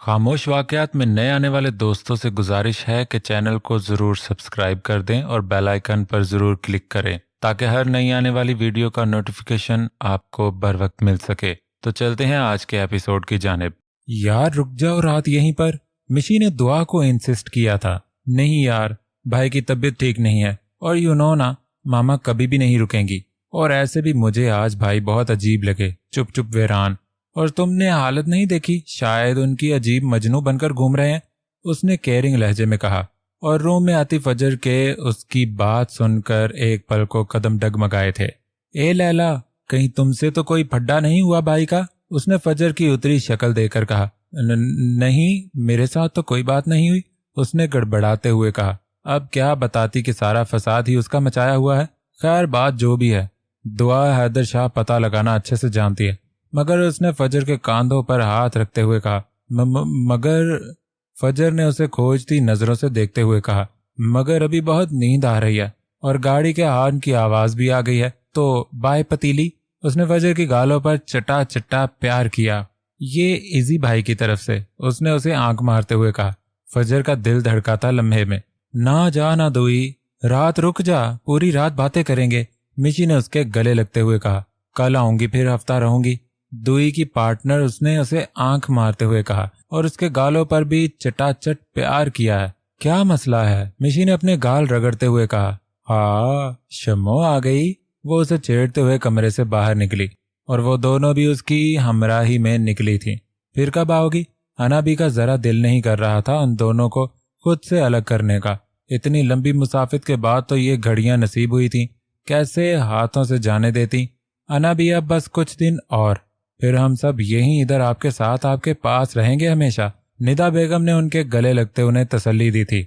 खामोश वाकयात में नए आने वाले दोस्तों से गुजारिश है कि चैनल को ज़रूर सब्सक्राइब कर दें और बेल आइकन पर ज़रूर क्लिक करें ताकि हर नई आने वाली वीडियो का नोटिफिकेशन आपको बर वक्त मिल सके। तो चलते हैं आज के एपिसोड की जानिब। यार रुक जाओ रात यहीं पर, मिशी ने दुआ को इंसिस्ट किया था। नहीं यार, भाई की तबीयत ठीक नहीं है और यू नो ना, मामा कभी भी नहीं रुकेंगी। और ऐसे भी मुझे आज भाई बहुत अजीब लगे, चुप चुप वीरान। और तुमने हालत नहीं देखी, शायद उनकी अजीब मजनू बनकर घूम रहे हैं, उसने केयरिंग लहजे में कहा। और रूम में आती फजर के उसकी बात सुनकर एक पल को कदम डगमगाए थे। ए लैला, कहीं तुमसे तो कोई फड्डा नहीं हुआ भाई का? उसने फजर की उतरी शक्ल देखकर कहा। नहीं, मेरे साथ तो कोई बात नहीं हुई, उसने गड़बड़ाते हुए कहा। अब क्या बताती कि सारा फसाद ही उसका मचाया हुआ है। खैर बात जो भी है, दुआ हैदर शाह पता लगाना अच्छे से जानती है। मगर उसने फजर के कांधों पर हाथ रखते हुए कहा। मगर फजर ने उसे खोजती नजरों से देखते हुए कहा, मगर अभी बहुत नींद आ रही है और गाड़ी के हॉर्न की आवाज भी आ गई है, तो बाय पतीली। उसने फजर की गालों पर चटा चटा प्यार किया। ये इजी भाई की तरफ से, उसने उसे आंख मारते हुए कहा। फजर का दिल धड़का था लम्हे में। ना जा ना दुई, रात रुक जा, पूरी रात बातें करेंगे, मिशी ने उसके गले लगते हुए कहा। कल आऊंगी, फिर हफ्ता रहूंगी, दुई की पार्टनर, उसने उसे आंख मारते हुए कहा। और उसके गालों पर भी चटाचट प्यार किया है। क्या मसला है, मिशी ने अपने गाल रगड़ते हुए कहा। हाँ, शम्मो आ गई, वो उसे छेड़ते हुए कमरे से बाहर निकली और वो दोनों भी उसकी हमराही में निकली थी। फिर कब आओगी? अनाबी का जरा दिल नहीं कर रहा था उन दोनों को खुद से अलग करने का। इतनी लंबी मुसाफिर के बाद तो ये घड़ियां नसीब हुई थी, कैसे हाथों से जाने देती। अनाबी अब बस कुछ दिन और, फिर हम सब यहीं इधर आपके साथ, आपके पास रहेंगे हमेशा। निदा बेगम ने उनके गले लगते उन्हें तसल्ली दी थी।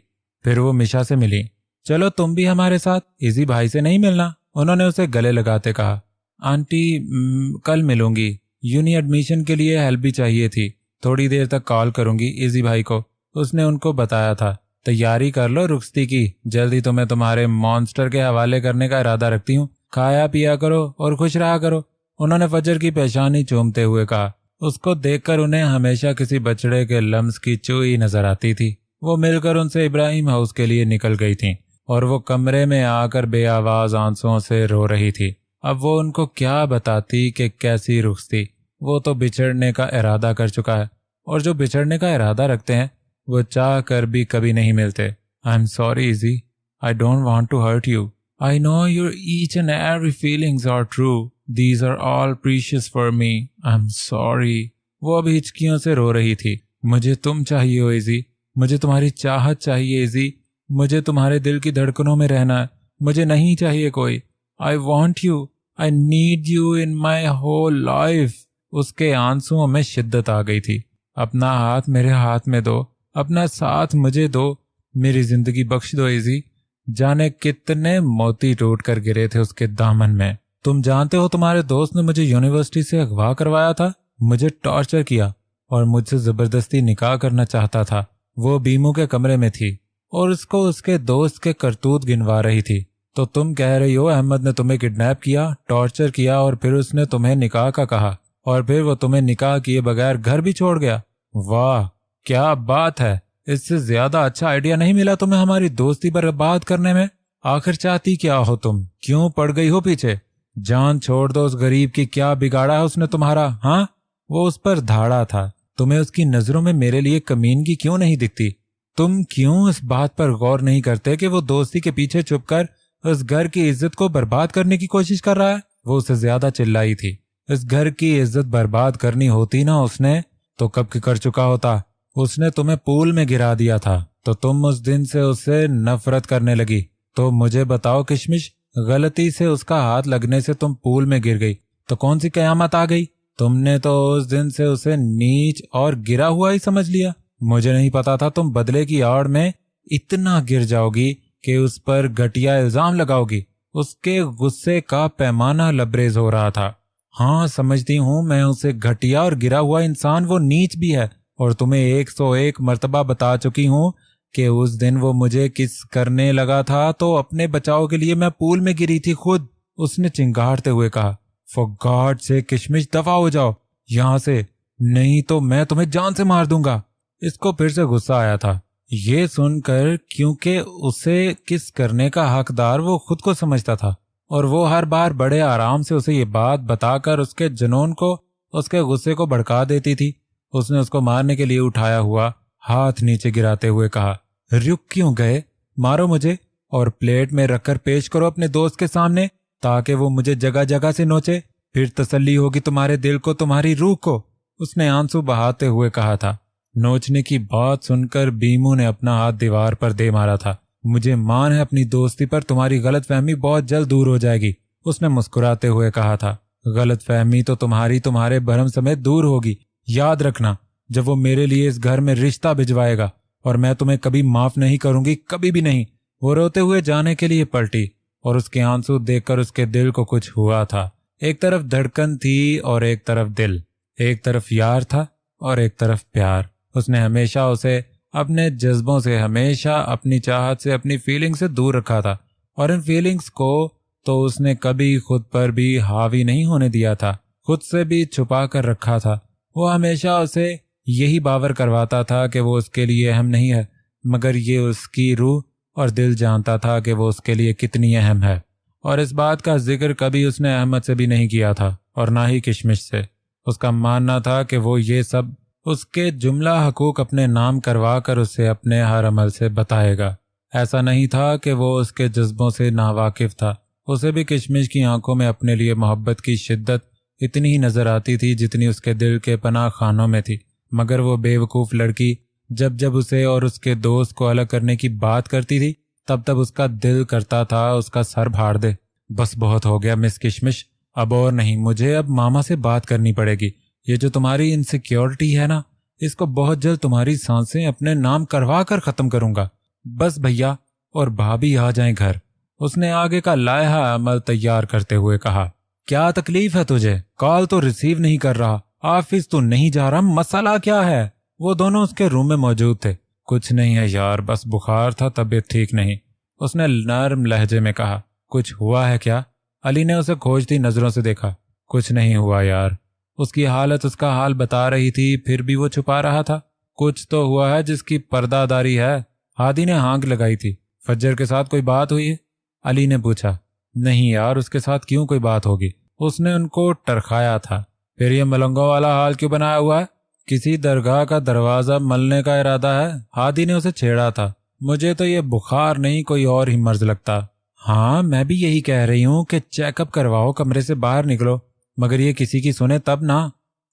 फिर वो मिशा से मिली। चलो तुम भी हमारे साथ, इसी भाई से नहीं मिलना, उन्होंने उसे गले लगाते कहा। आंटी कल मिलूंगी, यूनी एडमिशन के लिए हेल्प भी चाहिए थी, थोड़ी देर तक कॉल करूंगी इजी भाई को, उसने उनको बताया था। तैयारी कर लो रुखसती की, जल्दी तुम्हें तुम्हारे मॉन्स्टर के हवाले करने का इरादा रखती हूँ, खाया पिया करो और खुश रहा करो, उन्होंने फजर की पेशानी चूमते हुए कहा। उसको देखकर उन्हें हमेशा किसी बछड़े के लम्स की चुई नजर आती थी। वो मिलकर उनसे इब्राहिम हाउस के लिए निकल गई थी और वो कमरे में आकर बेआवाज आंसुओं से रो रही थी। अब वो उनको क्या बताती कि कैसी रुखसती, वो तो बिछड़ने का इरादा कर चुका है, और जो बिछड़ने का इरादा रखते हैं वो चाह कर भी कभी नहीं मिलते। I am sorry easy, I don't want to hurt you, I know your each and every feelings are true, these are all precious for me, I am sorry. वो अब हिचकियों से रो रही थी। मुझे तुम चाहिए हो इजी, मुझे तुम्हारी चाहत चाहिए इजी, मुझे तुम्हारे दिल की धड़कनों में रहना है, मुझे नहीं चाहिए कोई। I want you, I need you in my whole life. उसके आंसुओं में शिद्दत आ गई थी। अपना हाथ मेरे हाथ में दो, अपना साथ मुझे दो, मेरी जिंदगी बख्श दो इजी। जाने कितने मोती टूट कर गिरे थे उसके दामन में। तुम जानते हो तुम्हारे दोस्त ने मुझे यूनिवर्सिटी से अगवा करवाया था, मुझे टॉर्चर किया और मुझसे जबरदस्ती निकाह करना चाहता था। वो बीमू के कमरे में थी और उसको उसके दोस्त के करतूत गिनवा रही थी। तो तुम कह रही हो अहमद ने तुम्हें किडनैप किया, टॉर्चर किया और फिर उसने तुम्हें निकाह का कहा और फिर वो तुम्हें निकाह किए बगैर घर भी छोड़ गया। वाह क्या बात है, इससे ज्यादा अच्छा आइडिया नहीं मिला तुम्हें हमारी दोस्ती बर्बाद करने में। आखिर चाहती क्या हो तुम, क्यों पड़ गई हो पीछे? जान छोड़ दो उस गरीब की, क्या बिगाड़ा है उसने तुम्हारा? हाँ, वो उस पर धाड़ा था। तुम्हें उसकी नजरों में मेरे लिए कमीनगी क्यों नहीं दिखती? तुम क्यों इस बात पर गौर नहीं करते कि वो दोस्ती के पीछे छुपकर उस घर की इज्जत को बर्बाद करने की कोशिश कर रहा है? वो उससे ज्यादा चिल्लाई थी। इस घर की इज्जत बर्बाद करनी होती ना उसने तो कब की कर चुका होता। उसने तुम्हें पूल में गिरा दिया था तो तुम उस दिन से उससे नफरत करने लगी। तो मुझे बताओ किशमिश, गलती से उसका हाथ लगने से तुम पूल में गिर गई तो कौन सी कयामत आ गई? तुमने तो उस दिन से उसे नीच और गिरा हुआ ही समझ लिया। मुझे नहीं पता था तुम बदले की आड़ में इतना गिर जाओगी कि उस पर घटिया इल्जाम लगाओगी। उसके गुस्से का पैमाना लबरेज हो रहा था। हाँ समझती हूँ मैं उसे घटिया और गिरा हुआ इंसान, वो नीच भी है, और तुम्हें 101 मर्तबा बता चुकी हूँ कि उस दिन वो मुझे किस करने लगा था तो अपने बचाव के लिए मैं पूल में गिरी थी खुद, उसने चिंगारते हुए कहा। फॉर गॉड से किशमिश, दफा हो जाओ यहाँ से, नहीं तो मैं तुम्हें जान से मार दूंगा। اس کو پھر سے غصہ آیا تھا یہ سن کر، کیونکہ اسے کس کرنے کا حقدار وہ خود کو سمجھتا تھا، اور وہ ہر بار بڑے آرام سے اسے یہ بات بتا کر اس کے جنون کو، اس کے غصے کو بھڑکا دیتی تھی۔ اس نے اس کو مارنے کے لیے اٹھایا ہوا ہاتھ نیچے گراتے ہوئے کہا، رک کیوں گئے؟ مارو مجھے، اور پلیٹ میں رکھ کر پیش کرو اپنے دوست کے سامنے، تاکہ وہ مجھے جگہ جگہ سے نوچے، پھر تسلی ہوگی تمہارے دل کو، تمہاری روح کو۔ اس نے آنسو بہاتے ہوئے کہا تھا۔ نوچنے کی بات سن کر بیمو نے اپنا ہاتھ دیوار پر دے مارا تھا۔ مجھے مان ہے اپنی دوستی پر، تمہاری غلط فہمی بہت جلد دور ہو جائے گی، اس نے مسکراتے ہوئے کہا تھا۔ غلط فہمی تو تمہارے بھرم سمیت دور ہوگی، یاد رکھنا، جب وہ میرے لیے اس گھر میں رشتہ بھجوائے گا، اور میں تمہیں کبھی معاف نہیں کروں گی، کبھی بھی نہیں۔ وہ روتے ہوئے جانے کے لیے پلٹی، اور اس کے آنسو دیکھ کر اس کے دل کو کچھ ہوا تھا۔ ایک طرف دھڑکن تھی اور ایک طرف دل، ایک طرف یار تھا اور ایک طرف پیار۔ اس نے ہمیشہ اسے اپنے جذبوں سے، ہمیشہ اپنی چاہت سے، اپنی فیلنگ سے دور رکھا تھا، اور ان فیلنگز کو تو اس نے کبھی خود پر بھی حاوی نہیں ہونے دیا تھا، خود سے بھی چھپا کر رکھا تھا۔ وہ ہمیشہ اسے یہی باور کرواتا تھا کہ وہ اس کے لیے اہم نہیں ہے، مگر یہ اس کی روح اور دل جانتا تھا کہ وہ اس کے لیے کتنی اہم ہے، اور اس بات کا ذکر کبھی اس نے احمد سے بھی نہیں کیا تھا، اور نہ ہی کشمش سے۔ اس کا ماننا تھا کہ وہ یہ سب اس کے جملہ حقوق اپنے نام کروا کر اسے اپنے ہر عمل سے بتائے گا۔ ایسا نہیں تھا کہ وہ اس کے جذبوں سے ناواقف تھا، اسے بھی کشمش کی آنکھوں میں اپنے لیے محبت کی شدت اتنی ہی نظر آتی تھی جتنی اس کے دل کے پناہ خانوں میں تھی، مگر وہ بے وقوف لڑکی جب اسے اور اس کے دوست کو الگ کرنے کی بات کرتی تھی، تب اس کا دل کرتا تھا اس کا سر پھاڑ دے۔ بس بہت ہو گیا مس کشمش، اب اور نہیں، مجھے اب ماما سے بات کرنی پڑے گی۔ یہ جو تمہاری انسیکیورٹی ہے نا، اس کو بہت جلد تمہاری سانسیں اپنے نام کروا کر ختم کروں گا۔ بس بھیا اور بھابھی آ جائیں گھر۔ اس نے آگے کا لائحہ عمل تیار کرتے ہوئے کہا، کیا تکلیف ہے تجھے؟ کال تو ریسیو نہیں کر رہا، آفس تو نہیں جا رہا، مسئلہ کیا ہے؟ وہ دونوں اس کے روم میں موجود تھے۔ کچھ نہیں ہے یار، بس بخار تھا، طبیعت ٹھیک نہیں، اس نے نرم لہجے میں کہا۔ کچھ ہوا ہے کیا؟ علی نے اسے کھوجتی نظروں سے دیکھا۔ کچھ نہیں ہوا یار، اس کی حالت اس کا حال بتا رہی تھی، پھر بھی وہ چھپا رہا تھا۔ کچھ تو ہوا ہے جس کی پردہ داری ہے۔ ہادی نے ہانک لگائی تھی۔ فجر کے ساتھ کوئی بات ہوئی ہے؟ علی نے پوچھا۔ نہیں یار، اس کے ساتھ کیوں کوئی بات ہوگی؟ اس نے ان کو ٹرخایا تھا۔ پھر یہ ملنگوں والا حال کیوں بنایا ہوا ہے؟ کسی درگاہ کا دروازہ ملنے کا ارادہ ہے؟ ہادی نے اسے چھیڑا تھا۔ مجھے تو یہ بخار نہیں، کوئی اور ہی مرض لگتا۔ ہاں میں بھی یہی کہہ رہی ہوں کہ چیک اپ کرواؤ، کمرے سے باہر نکلو، مگر یہ کسی کی سنے تب نہ۔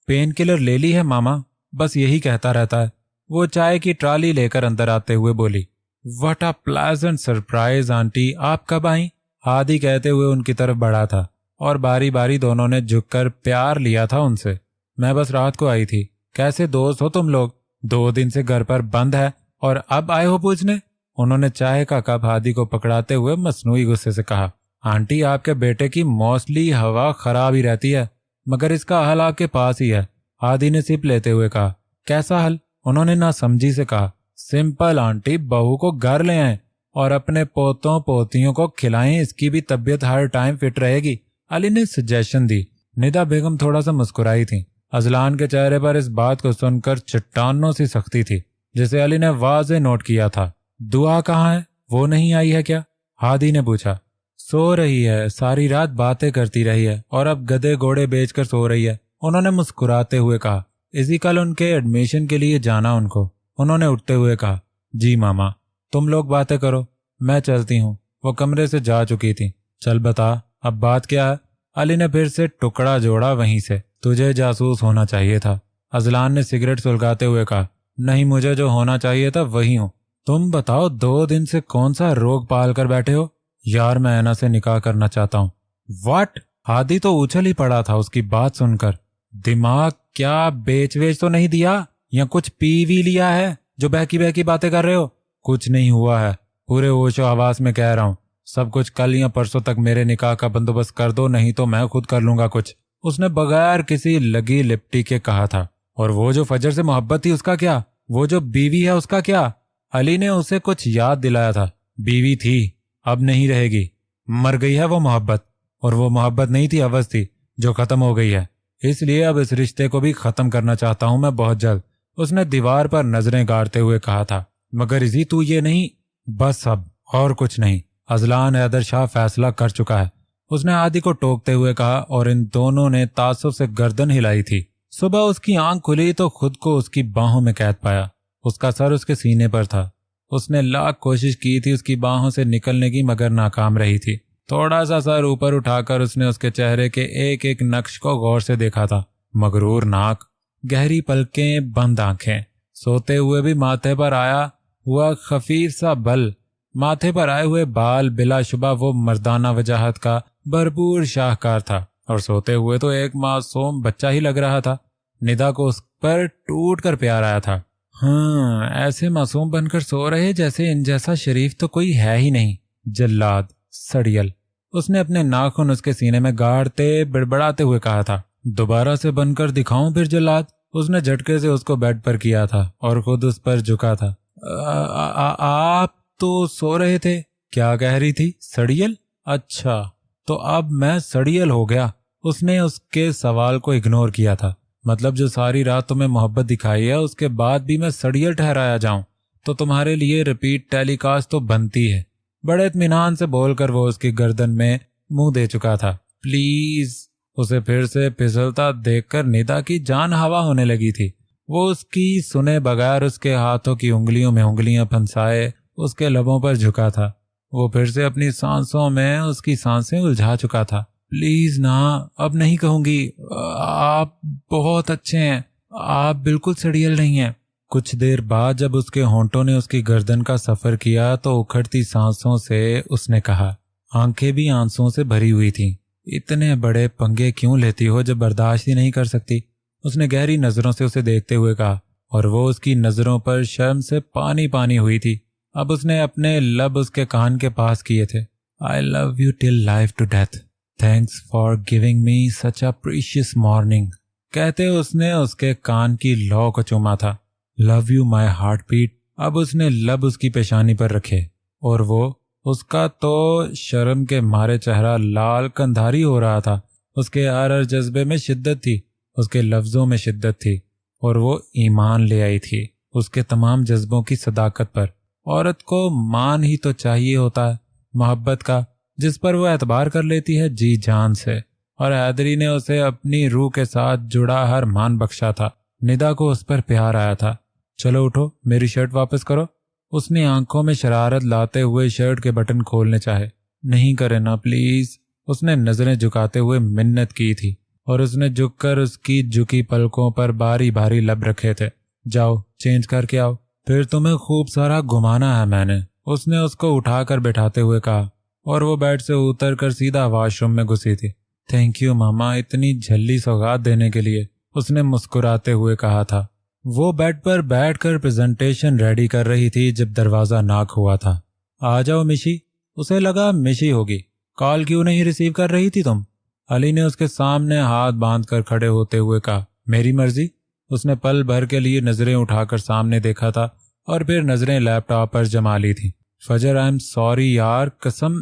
پین کلر لے لی ہے ماما؟ بس یہی کہتا رہتا ہے۔ وہ چائے کی ٹرالی لے کر اندر آتے ہوئے بولی، what a pleasant surprise aunty, آپ کب آئیں؟ ہادی کہتے ہوئے ان کی طرف بڑھا تھا، اور باری باری دونوں نے جھک کر پیار لیا تھا ان سے۔ میں بس رات کو آئی تھی۔ کیسے دوست ہو تم لوگ؟ 2 دن سے گھر پر بند ہے اور اب آئے ہو پوچھنے؟ انہوں نے چائے کا کپ ہادی کو پکڑاتے ہوئے مصنوعی غصے سے کہا، آنٹی آپ کے بیٹے کی موسٹلی ہوا خراب ہی رہتی ہے، مگر اس کا حل آپ کے پاس ہی ہے۔ ہادی نے سپ لیتے ہوئے کہا۔ کیسا حل؟ انہوں نے ناسمجھی سے کہا۔ سمپل آنٹی، بہو کو گھر لے آئیں اور اپنے پوتوں پوتیوں کو کھلائیں، اس کی بھی طبیعت ہر ٹائم فٹ رہے گی، علی نے سجیشن دی۔ ندا بیگم تھوڑا سا مسکرائی تھی۔ اذلان کے چہرے پر اس بات کو سن کر چٹانوں سی سختی تھی، جسے علی نے واضح نوٹ کیا تھا۔ دعا کہاں ہے؟ وہ نہیں آئی ہے کیا؟ ہادی نے پوچھا۔ سو رہی ہے، ساری رات باتیں کرتی رہی ہے اور اب گدے گھوڑے بیچ کر سو رہی ہے، انہوں نے مسکراتے ہوئے کہا۔ اسی کل ان کے ایڈمیشن کے لیے جانا ان کو، انہوں نے اٹھتے ہوئے کہا۔ جی ماما، تم لوگ باتیں کرو، میں چلتی ہوں۔ وہ کمرے سے جا چکی تھی۔ چل بتا، اب بات کیا ہے؟ علی نے پھر سے ٹکڑا جوڑا وہیں سے۔ تجھے جاسوس ہونا چاہیے تھا، اذلان نے سگریٹ سلگاتے ہوئے کہا۔ نہیں، مجھے جو ہونا چاہیے تھا وہی ہوں۔ تم بتاؤ، 2 دن سے کون سا روگ پال کر بیٹھے ہو؟ یار میں اینا سے نکاح کرنا چاہتا ہوں۔ واٹ؟ ہادی تو اچھل ہی پڑا تھا اس کی بات سن کر۔ دماغ کیا بیچ ویچ تو نہیں دیا، یا کچھ پی وی لیا ہے جو بہکی باتیں کر رہے ہو؟ کچھ نہیں ہوا ہے، پورے ہوش و حواس میں کہہ رہا ہوں۔ سب کچھ کل یا پرسوں تک میرے نکاح کا بندوبست کر دو، نہیں تو میں خود کر لوں گا کچھ، اس نے بغیر کسی لگی لپٹی کے کہا تھا۔ اور وہ جو فجر سے محبت تھی اس کا کیا؟ وہ جو بیوی ہے اس کا کیا؟ علی نے اسے کچھ یاد دلایا تھا۔ بیوی تھی، اب نہیں رہے گی، مر گئی ہے وہ محبت، اور وہ محبت نہیں تھی، عوض تھی جو ختم ہو گئی ہے۔ اس لیے اب اس رشتے کو بھی ختم کرنا چاہتا ہوں میں بہت جلد۔ اس نے دیوار پر نظریں گاڑتے ہوئے کہا تھا۔ مگر ازی تو یہ نہیں، بس اب اور کچھ نہیں، اذلان حیدر شاہ فیصلہ کر چکا ہے، اس نے عادی کو ٹوکتے ہوئے کہا، اور ان دونوں نے تعصب سے گردن ہلائی تھی۔ صبح اس کی آنکھ کھلی تو خود کو اس کی باہوں میں قید پایا۔ اس کا سر اس کے سینے پر تھا۔ اس نے لاکھ کوشش کی تھی اس کی باہوں سے نکلنے کی، مگر ناکام رہی تھی۔ تھوڑا سا سر اوپر اٹھا کر اس نے اس کے چہرے کے ایک ایک نقش کو غور سے دیکھا تھا۔ مغرور ناک، گہری پلکیں، بند آنکھیں، سوتے ہوئے بھی ماتھے پر آیا ہوا خفیف سا بل، ماتھے پر آئے ہوئے بال، بلا شبہ وہ مردانہ وجاہت کا بھرپور شاہکار تھا، اور سوتے ہوئے تو ایک معصوم بچہ ہی لگ رہا تھا۔ ندا کو اس پر ٹوٹ کر پیار آیا تھا۔ ہاں، ایسے معصوم بن کر سو رہے جیسے ان جیسا شریف تو کوئی ہے ہی نہیں۔ جلاد، سڑیل، اس نے اپنے ناخن اس کے سینے میں گاڑتے بڑبڑاتے ہوئے کہا تھا۔ دوبارہ سے بن کر دکھاؤں پھر جلاد؟ اس نے جھٹکے سے اس کو بیڈ پر کیا تھا اور خود اس پر جھکا تھا۔ آپ تو سو رہے تھے؟ کیا کہہ رہی تھی؟ سڑیل؟ اچھا، تو اب میں سڑیل ہو گیا۔ اس نے اس کے سوال کو اگنور کیا تھا۔ مطلب جو ساری رات تمہیں محبت دکھائی ہے اس کے بعد بھی میں سڑیل ٹھہرایا جاؤں تو تمہارے لیے ریپیٹ ٹیلی کاسٹ تو بنتی ہے۔ بڑے اطمینان سے بول کر وہ اس کی گردن میں منہ دے چکا تھا۔ پلیز، اسے پھر سے پھسلتا دیکھ کر ندا کی جان ہوا ہونے لگی تھی۔ وہ اس کی سنے بغیر اس کے ہاتھوں کی انگلیوں میں انگلیاں پھنسائے اس کے لبوں پر جھکا تھا۔ وہ پھر سے اپنی سانسوں میں اس کی سانسیں الجھا چکا تھا۔ پلیز نا، اب نہیں کہوں گی، آپ بہت اچھے ہیں، آپ بالکل سڑیل نہیں ہیں۔ کچھ دیر بعد جب اس کے ہونٹوں نے اس کی گردن کا سفر کیا تو اکھڑتی سانسوں سے اس نے کہا، آنکھیں بھی آنسوں سے بھری ہوئی تھیں، اتنے بڑے پنگے کیوں لیتی ہو جب برداشت ہی نہیں کر سکتی؟ اس نے گہری نظروں سے اسے دیکھتے ہوئے کہا، اور وہ اس کی نظروں پر شرم سے پانی پانی ہوئی تھی۔ اب اس نے اپنے لب اس کے کان کے پاس کیے تھے۔ I love you till life to death. Thanks for giving me such a precious morning. کہتے اس نے اس کے کان کی لو کو چوما تھا۔ Love you my heartbeat. اب اس نے لب اس کی پیشانی پر رکھے، اور وہ اس کا تو شرم کے مارے چہرہ لال کندھاری ہو رہا تھا۔ اس کے ہر جذبے میں شدت تھی، اس کے لفظوں میں شدت تھی، اور وہ ایمان لے آئی تھی اس کے تمام جذبوں کی صداقت پر۔ عورت کو مان ہی تو چاہیے ہوتا ہے، محبت کا، جس پر وہ اعتبار کر لیتی ہے جی جان سے، اور حیدری نے اسے اپنی روح کے ساتھ جڑا ہر مان بخشا تھا۔ ندا کو اس پر پیار آیا تھا۔ چلو اٹھو، میری شرٹ واپس کرو۔ اس نے آنکھوں میں شرارت لاتے ہوئے شرٹ کے بٹن کھولنے چاہے۔ نہیں کرے نا پلیز، اس نے نظریں جھکاتے ہوئے منت کی تھی، اور اس نے جھک کر اس کی جھکی پلکوں پر باری باری لب رکھے تھے۔ جاؤ چینج کر کے آؤ، پھر تمہیں خوب سارا گھمانا ہے میں نے، اس نے اس کو اٹھا کر بٹھاتے ہوئے کہا، اور وہ بیڈ سے اتر کر سیدھا واش روم میں گھسی تھی۔ تھینک یو ماما، اتنی جھلی سوغات دینے کے لیے، اس نے مسکراتے ہوئے کہا تھا۔ وہ بیڈ پر بیٹھ کر پریزنٹیشن ریڈی کر رہی تھی جب دروازہ ناک ہوا تھا۔ آ جاؤ مشی، اسے لگا مشی ہوگی۔ کال کیوں نہیں ریسیو کر رہی تھی تم؟ علی نے اس کے سامنے ہاتھ باندھ کر کھڑے ہوتے ہوئے کہا۔ میری مرضی۔ اس نے پل بھر کے لیے نظریں اٹھا کر سامنے دیکھا تھا اور پھر نظریں لیپ ٹاپ پر جما لی تھیں۔ فجر، آئی ایم سوری یار، قسم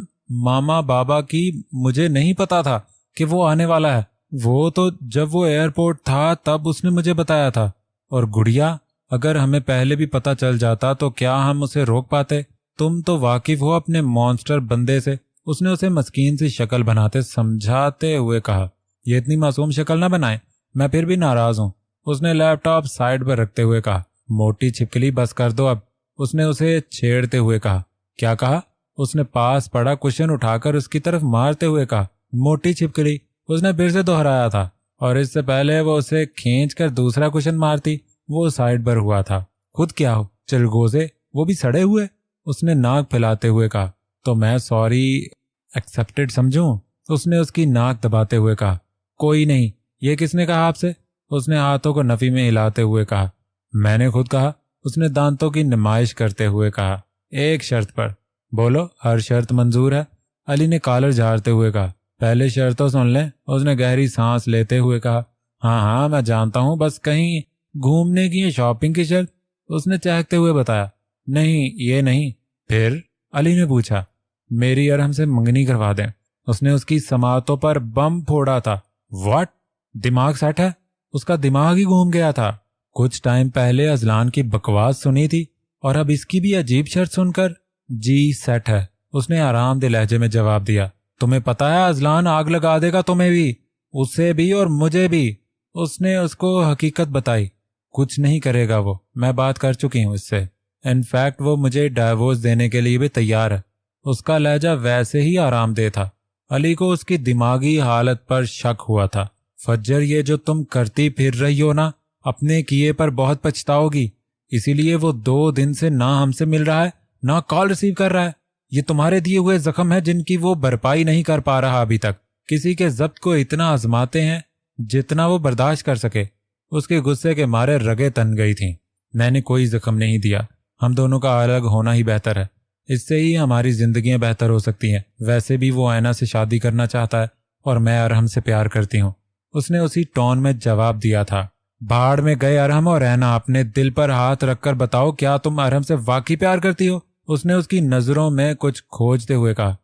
ماما بابا کی، مجھے نہیں پتا تھا کہ وہ آنے والا ہے۔ وہ تو جب وہ ایئرپورٹ تھا تب اس نے مجھے بتایا تھا۔ اور گڑیا، اگر ہمیں پہلے بھی پتہ چل جاتا تو کیا ہم اسے روک پاتے؟ تم تو واقف ہو اپنے مونسٹر بندے سے، اس نے اسے مسکین سی شکل بناتے سمجھاتے ہوئے کہا۔ یہ اتنی معصوم شکل نہ بنائے، میں پھر بھی ناراض ہوں، اس نے لیپ ٹاپ سائڈ پر رکھتے ہوئے کہا۔ موٹی چھپکلی بس کر دو اب، اس نے اسے چھیڑتے ہوئے کہا۔ کیا کہا؟ اس نے پاس پڑا کشن اٹھا کر اس کی طرف مارتے ہوئے کہا۔ موٹی چھپکلی، اس نے پھر سے دہرایا تھا، اور اس سے پہلے وہ اسے کھینچ کر دوسرا کشن مارتی وہ سائڈ پر ہوا تھا۔ خود کیا ہو چلگوزے، وہ بھی سڑے ہوئے، اس نے ناک پھیلاتے ہوئے کہا۔ تو میں سوری ایکسپٹڈ سمجھوں، اس نے اس کی ناک دباتے ہوئے کہا۔ کوئی نہیں، یہ کس نے کہا آپ سے؟ اس نے ہاتھوں کو نفی میں ہلاتے ہوئے کہا۔ میں نے خود کہا، اس نے دانتوں کی نمائش کرتے ہوئے کہا۔ ایک شرط پر۔ بولو، ہر شرط منظور ہے، علی نے کالر جھاڑتے ہوئے کہا۔ پہلے شرط تو سن لیں، اس نے گہری سانس لیتے ہوئے کہا۔ ہاں ہاں میں جانتا ہوں، بس کہیں گھومنے کی یا شاپنگ کی شرط، اس نے چہکتے ہوئے بتایا۔ نہیں یہ نہیں۔ پھر؟ علی نے پوچھا۔ میری اور ہم سے منگنی کروا دیں، اس نے اس کی سماعتوں پر بم پھوڑا تھا۔ واٹ؟ دماغ سیٹ ہے؟ اس کا دماغ ہی گھوم گیا تھا۔ कुछ टाइम पहले अजलान की बकवास सुनी थी और अब इसकी भी अजीब शर्त सुनकर। जी सेट है, उसने आरामदेह लहजे में जवाब दिया। तुम्हें पता है अजलान आग लगा देगा तुम्हें भी, उसे भी और मुझे भी। उसने उसको हकीकत बताई। कुछ नहीं करेगा वो, मैं बात कर चुकी हूँ इससे। इनफैक्ट वो मुझे डाइवोर्स देने के लिए भी तैयार है। उसका लहजा वैसे ही आरामदेह था। अली को उसकी दिमागी हालत पर शक हुआ था। फज्जर, ये जो तुम करती फिर रही हो ना, अपने किए पर बहुत पछताओगी। इसीलिए वो 2 दिन से ना हमसे मिल रहा है ना कॉल रिसीव कर रहा है। ये तुम्हारे दिए हुए जख्म है जिनकी वो भरपाई नहीं कर पा रहा अभी तक। किसी के जब्त को इतना आजमाते हैं जितना वो बर्दाश्त कर सके। उसके गुस्से के मारे रगें तन गई थीं। मैंने कोई जख्म नहीं दिया। हम दोनों का अलग होना ही बेहतर है। इससे ही हमारी जिंदगियां बेहतर हो सकती हैं। वैसे भी वो ऐना से शादी करना चाहता है और मैं अरहम से प्यार करती हूँ। उसने उसी टोन में जवाब दिया था। भाड़ में गए अरहम और ऐना, अपने दिल पर हाथ रखकर बताओ, क्या तुम अरहम से वाकई प्यार करती हो? उसने उसकी नजरों में कुछ खोजते हुए कहा।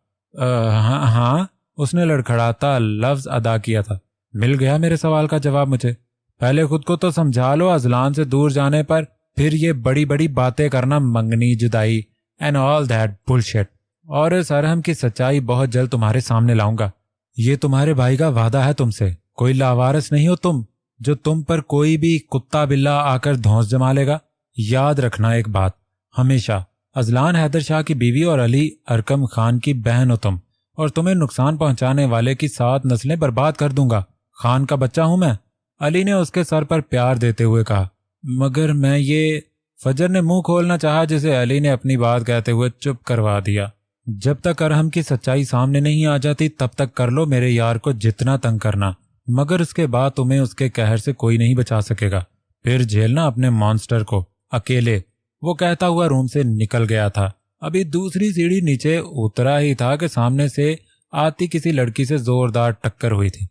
हाँ, उसने लड़खड़ाता लफ्ज अदा किया था। मिल गया मेरे सवाल का जवाब मुझे। पहले खुद को तो समझा लो। अजलान से दूर जाने पर फिर ये बड़ी बड़ी बातें करना, मंगनी, जुदाई एंड ऑल दैट बुलशिट। और इस अरहम की सच्चाई बहुत जल्द तुम्हारे सामने लाऊंगा। ये तुम्हारे भाई का वादा है तुमसे। कोई लावारिस नहीं हो तुम, जो तुम पर कोई भी कुत्ता बिल्ला आकर धौंस जमा लेगा। याद रखना एक बात हमेशा, अजलान हैदर शाह की बीवी और अली अरकम खान की बहन हो तुम, और तुम्हें नुकसान पहुंचाने वाले की 7 नस्लें बर्बाद कर दूंगा। खान का बच्चा हूं मैं। अली ने उसके सर पर प्यार देते हुए कहा। मगर मैं ये, फजर ने मुंह खोलना चाहा जिसे अली ने अपनी बात कहते हुए चुप करवा दिया। जब तक अरहम की सच्चाई सामने नहीं आ जाती तब तक कर लो मेरे यार को जितना तंग करना, मगर उसके बाद तुम्हें उसके कहर से कोई नहीं बचा सकेगा। फिर झेलना अपने मॉन्स्टर को अकेले। वो कहता हुआ रूम से निकल गया था। अभी दूसरी सीढ़ी नीचे उतरा ही था कि सामने से आती किसी लड़की से जोरदार टक्कर हुई थी।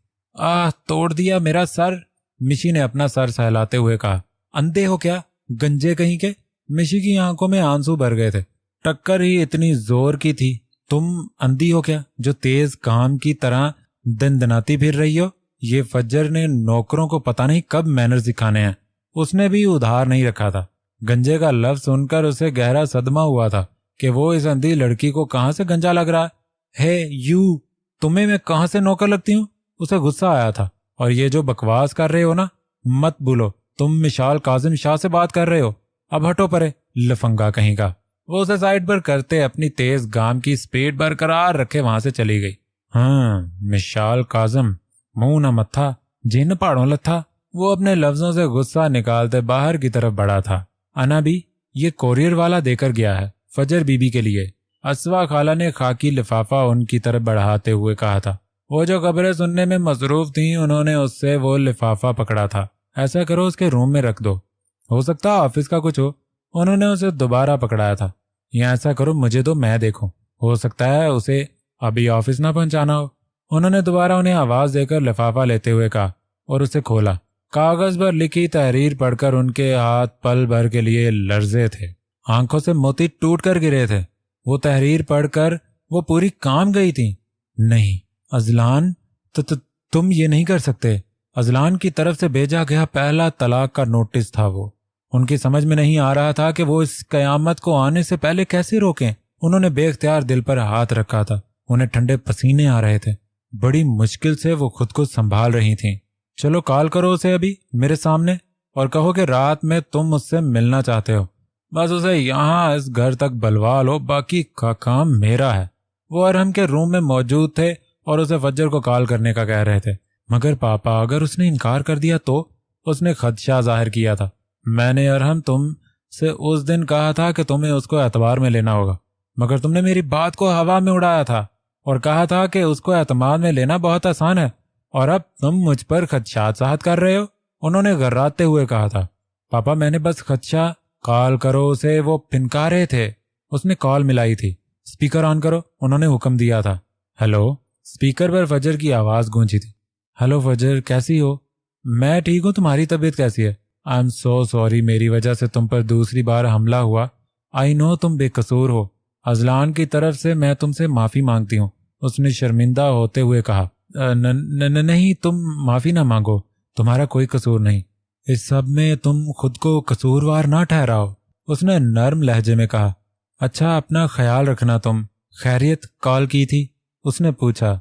तोड़ दिया मेरा सर, मिशी ने अपना सर सहलाते हुए कहा। अंधे हो क्या, गंजे कहीं के? मिशी की आंखों में आंसू भर गए थे। टक्कर ही इतनी जोर की थी। तुम अंधी हो क्या जो तेज काम की तरह दंदनाती फिर रही हो? ये फज्जर ने नौकरों को पता नहीं कब मैनर्स सिखाने हैं। उसने भी उधार नहीं रखा था। गंजे का लफ्ज सुनकर उसे गहरा सदमा हुआ था कि वो इस अंधी लड़की को कहां से गंजा लग रहा है। यू, तुम्हें मैं कहां से नौकर लगती हूँ? उसे गुस्सा आया था। और ये जो बकवास कर रहे हो ना, मत भूलो तुम मिशाल काजिम शाह से बात कर रहे हो। अब हटो परे, लफंगा कहीं का। वो उसे साइड पर करते अपनी तेज गाम की स्पीड बरकरार रखे वहां से चली गई। हाँ, मिशाल काजिम, मुंह न मत्था, जिन पहाड़ों लथा। वो अपने लफ्जों से गुस्सा निकालते बाहर की तरफ बढ़ा था। अना भी, ये कोरियर वाला देकर गया है फजर बीबी के लिए। असवा खाला ने खाकी लिफाफा उनकी तरफ बढ़ाते हुए कहा था। वो जो खबरें सुनने में मसरूफ थीं, उन्होंने उससे वो लिफाफा पकड़ा था। ऐसा करो उसके रूम में रख दो, हो सकता है ऑफिस का कुछ हो। उन्होंने उसे दोबारा पकड़ाया था। या ऐसा करो मुझे दो, मैं देखूं, हो सकता है उसे अभी ऑफिस ना पहुंचाना हो। उन्होंने दोबारा उन्हें आवाज देकर लिफाफा लेते हुए कहा और उसे खोला। कागज पर लिखी तहरीर पढ़कर उनके हाथ पल भर के लिए लर्जे थे। आंखों से मोती टूट कर गिरे थे। वो तहरीर पढ़कर वो पूरी काम गई थी। नहीं अजलान, तुम ये नहीं कर सकते। अजलान की तरफ से भेजा गया पहला तलाक का नोटिस था वो। उनकी समझ में नहीं आ रहा था कि वो इस कयामत को आने से पहले कैसे रोकें। उन्होंने बेख्तियार दिल पर हाथ रखा था। उन्हें ठंडे पसीने आ रहे थे। बड़ी मुश्किल से वो खुद को संभाल रही थीं। चलो कॉल करो उसे अभी मेरे सामने और कहो कि रात में तुम मुझसे मिलना चाहते हो। बस उसे यहाँ इस घर तक बलवा लो, बाकी का काम मेरा है। वो अरहम के रूम में मौजूद थे और उसे फज्जर को कॉल करने का कह रहे थे। मगर पापा, अगर उसने इनकार कर दिया तो? उसने खदशा जाहिर किया था। मैंने अरहम तुम से उस दिन कहा था कि तुम्हें उसको एतबार में लेना होगा, मगर तुमने मेरी बात को हवा में उड़ाया था और कहा था कि उसको एतमाद में लेना बहुत आसान है, और अब तुम मुझ पर खदशात जाहिर कर रहे हो। उन्होंने गर्राते हुए कहा था। पापा मैंने बस खदशा, कॉल करो उसे, वो फिनका रहे थे। उसने कॉल मिलाई थी। स्पीकर ऑन करो, उन्होंने हुक्म दिया था। हेलो। स्पीकर पर फजर की आवाज गूंजी थी। हेलो फजर, कैसी हो? मैं ठीक हूँ, तुम्हारी तबीयत कैसी है? आई एम सो सॉरी, मेरी वजह से तुम पर दूसरी बार हमला हुआ। आई नो तुम बेकसूर हो। अजलान की तरफ से मैं तुमसे माफी मांगती हूँ, उसने शर्मिंदा होते हुए कहा। नहीं, तुम माफी ना मांगो, तुम्हारा कोई कसूर नहीं। इस सब में तुम खुद को कसूरवार ना ठहराओ, उसने नर्म लहजे में कहा। अच्छा, अपना ख्याल रखना तुम। खैरियत कॉल की थी? उसने पूछा।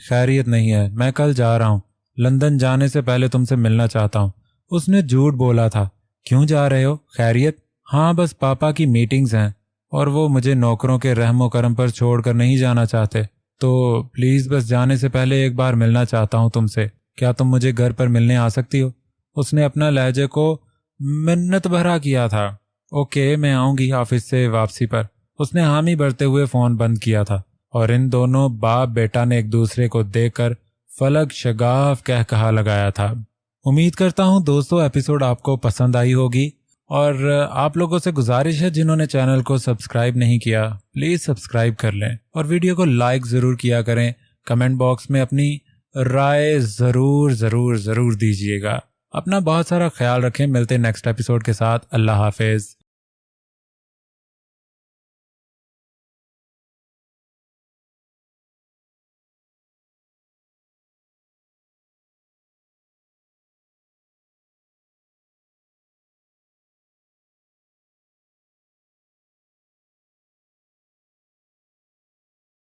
खैरियत नहीं है, मैं कल जा रहा हूँ। लंदन जाने से पहले तुमसे मिलना चाहता हूँ। उसने झूठ बोला था। क्यों जा रहे हो? खैरियत? हाँ, बस पापा की मीटिंग्स हैं और वो मुझे नौकरों के रहमो करम पर छोड़कर नहीं जाना चाहते, तो प्लीज़ बस जाने से पहले एक बार मिलना चाहता हूँ तुमसे। क्या तुम मुझे घर पर मिलने आ सकती हो? उसने अपना लहजे को मिन्नत भरा किया था। ओके, मैं आऊँगी ऑफिस से वापसी पर। उसने हामी भरते हुए फ़ोन बंद किया था और इन दोनों बाप बेटा ने एक दूसरे को देखकर फलक शगाफ कह कहा लगाया था। उम्मीद करता हूँ दोस्तों एपिसोड आपको पसंद आई होगी, और आप लोगों से गुजारिश है जिन्होंने चैनल को सब्सक्राइब नहीं किया, प्लीज़ सब्सक्राइब कर लें और वीडियो को लाइक ज़रूर किया करें। कमेंट बॉक्स में अपनी राय ज़रूर ज़रूर ज़रूर दीजिएगा। अपना बहुत सारा ख्याल रखें। मिलते हैं नेक्स्ट एपिसोड के साथ। अल्लाह हाफिज़।